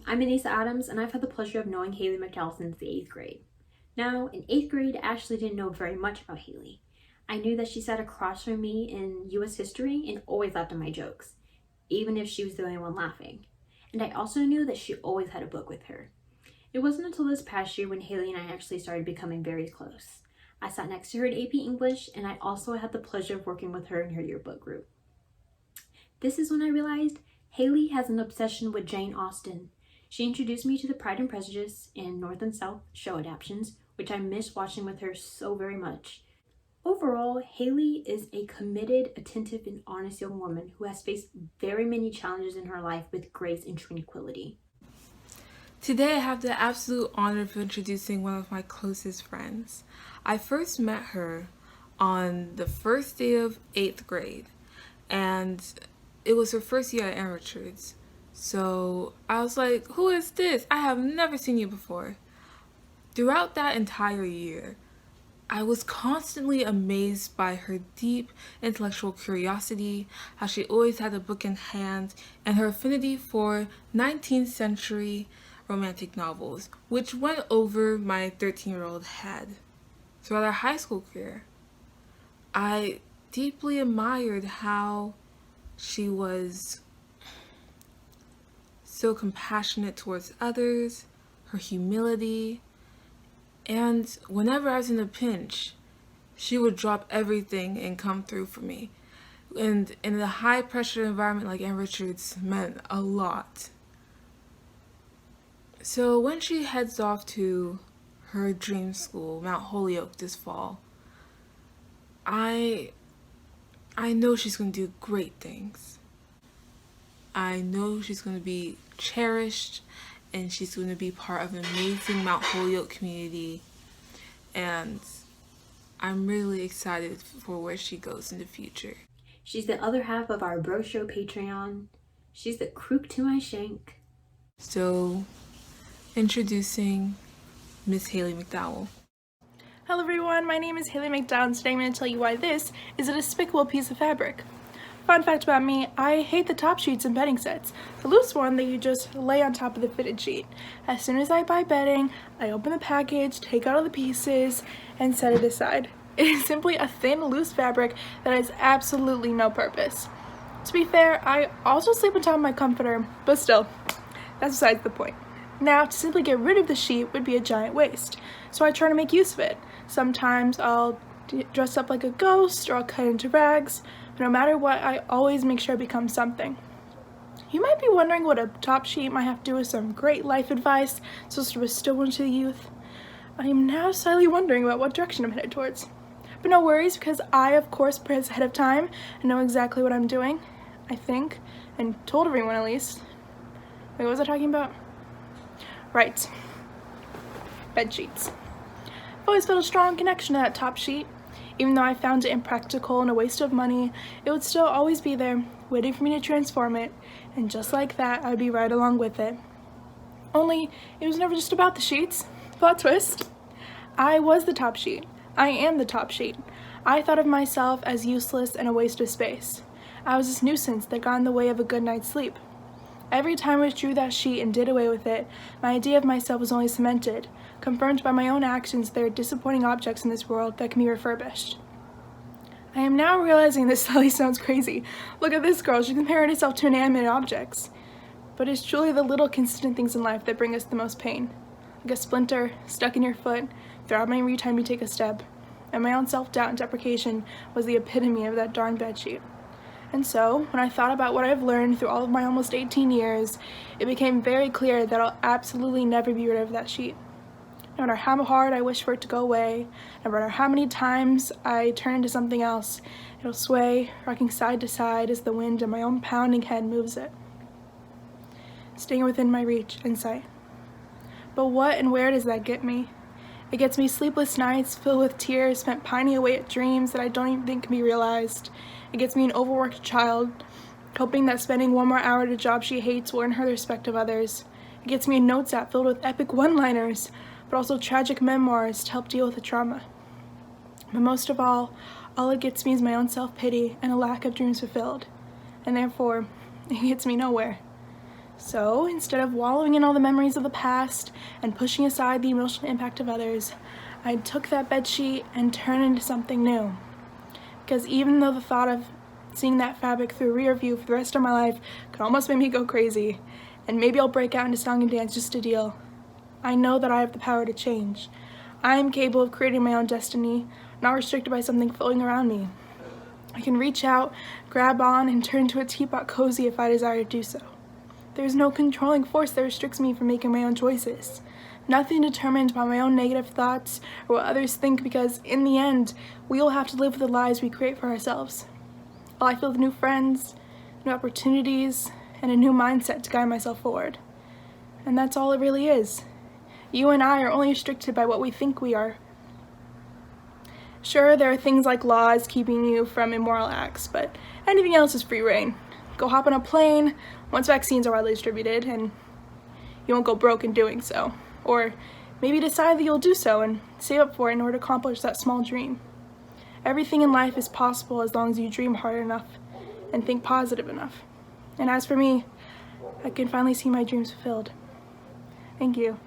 I'm Anissa Adams, and I've had the pleasure of knowing Haley McDowell since the 8th grade. Now, in 8th grade, I actually didn't know very much about Haley. I knew that she sat across from me in US history and always laughed at my jokes, even if she was the only one laughing. And I also knew that she always had a book with her. It wasn't until this past year when Haley and I actually started becoming very close. I sat next to her in AP English, and I also had the pleasure of working with her in her yearbook group. This is when I realized Haley has an obsession with Jane Austen. She introduced me to the Pride and Prejudice and North and South show adaptations, which I miss watching with her so very much. Overall, Haley is a committed, attentive, and honest young woman who has faced very many challenges in her life with grace and tranquility. Today I have the absolute honor of introducing one of my closest friends. I first met her on the first day of 8th grade, and it was her first year at Ann Richards. So I was like, who is this? I have never seen you before. Throughout that entire year, I was constantly amazed by her deep intellectual curiosity, how she always had a book in hand, and her affinity for 19th century romantic novels, which went over my 13-year-old head. Throughout our high school career, I deeply admired how she was so compassionate towards others, her humility, and whenever I was in a pinch, she would drop everything and come through for me. And in a high pressure environment like Ann Richards meant a lot. So when she heads off to her dream school, Mount Holyoke, this fall, I know she's going to do great things. I know she's going to be cherished, and she's going to be part of an amazing Mount Holyoke community, and I'm really excited for where she goes in the future. She's the other half of our Bro Show Patreon. She's the crook to my shank. So, introducing Miss Haley McDowell. Hello everyone, my name is Haley McDowell, and today I'm going to tell you why this is a despicable piece of fabric. Fun fact about me, I hate the top sheets in bedding sets, the loose one that you just lay on top of the fitted sheet. As soon as I buy bedding, I open the package, take out all the pieces, and set it aside. It is simply a thin, loose fabric that has absolutely no purpose. To be fair, I also sleep on top of my comforter, but still, that's besides the point. Now, to simply get rid of the sheet would be a giant waste, so I try to make use of it. Sometimes I'll dress up like a ghost, or I'll cut into rags, but no matter what, I always make sure it becomes something. You might be wondering what a top sheet might have to do with some great life advice supposed to bestow into the youth. I am now slightly wondering about what direction I'm headed towards. But no worries, because I, of course, prepare ahead of time and know exactly what I'm doing, I think, and told everyone at least. Wait, what was I talking about? Right. Bed sheets. I've always felt a strong connection to that top sheet. Even though I found it impractical and a waste of money, it would still always be there, waiting for me to transform it, and just like that, I would be right along with it. Only, it was never just about the sheets. Plot twist. I was the top sheet. I am the top sheet. I thought of myself as useless and a waste of space. I was this nuisance that got in the way of a good night's sleep. Every time I withdrew that sheet and did away with it, my idea of myself was only cemented, confirmed by my own actions there are disappointing objects in this world that can be refurbished. I am now realizing this slightly sounds crazy. Look at this girl, she's comparing herself to inanimate objects. But it's truly the little consistent things in life that bring us the most pain. Like a splinter stuck in your foot, throbbing every time you take a step. And my own self-doubt and deprecation was the epitome of that darn bedsheet. And so, when I thought about what I've learned through all of my almost 18 years, it became very clear that I'll absolutely never be rid of that sheet. No matter how hard I wish for it to go away, no matter how many times I turn into something else, it'll sway, rocking side to side as the wind in my own pounding head moves it, staying within my reach and sight. But what and where does that get me? It gets me sleepless nights filled with tears spent pining away at dreams that I don't even think can be realized. It gets me an overworked child, hoping that spending one more hour at a job she hates will earn her the respect of others. It gets me a notes app filled with epic one-liners, but also tragic memoirs to help deal with the trauma. But most of all it gets me is my own self-pity and a lack of dreams fulfilled. And therefore, it gets me nowhere. So instead of wallowing in all the memories of the past and pushing aside the emotional impact of others, I took that bedsheet and turned it into something new. Because even though the thought of seeing that fabric through a rear view for the rest of my life could almost make me go crazy, and maybe I'll break out into song and dance just to deal, I know that I have the power to change. I am capable of creating my own destiny, not restricted by something floating around me. I can reach out, grab on, and turn into a teapot cozy if I desire to do so. There is no controlling force that restricts me from making my own choices. Nothing determined by my own negative thoughts or what others think, because in the end, we will have to live with the lives we create for ourselves. While I feel with new friends, new opportunities, and a new mindset to guide myself forward. And that's all it really is. You and I are only restricted by what we think we are. Sure, there are things like laws keeping you from immoral acts, but anything else is free reign. Go hop on a plane once vaccines are widely distributed, and you won't go broke in doing so. Or maybe decide that you'll do so and save up for it in order to accomplish that small dream. Everything in life is possible as long as you dream hard enough and think positive enough. And as for me, I can finally see my dreams fulfilled. Thank you.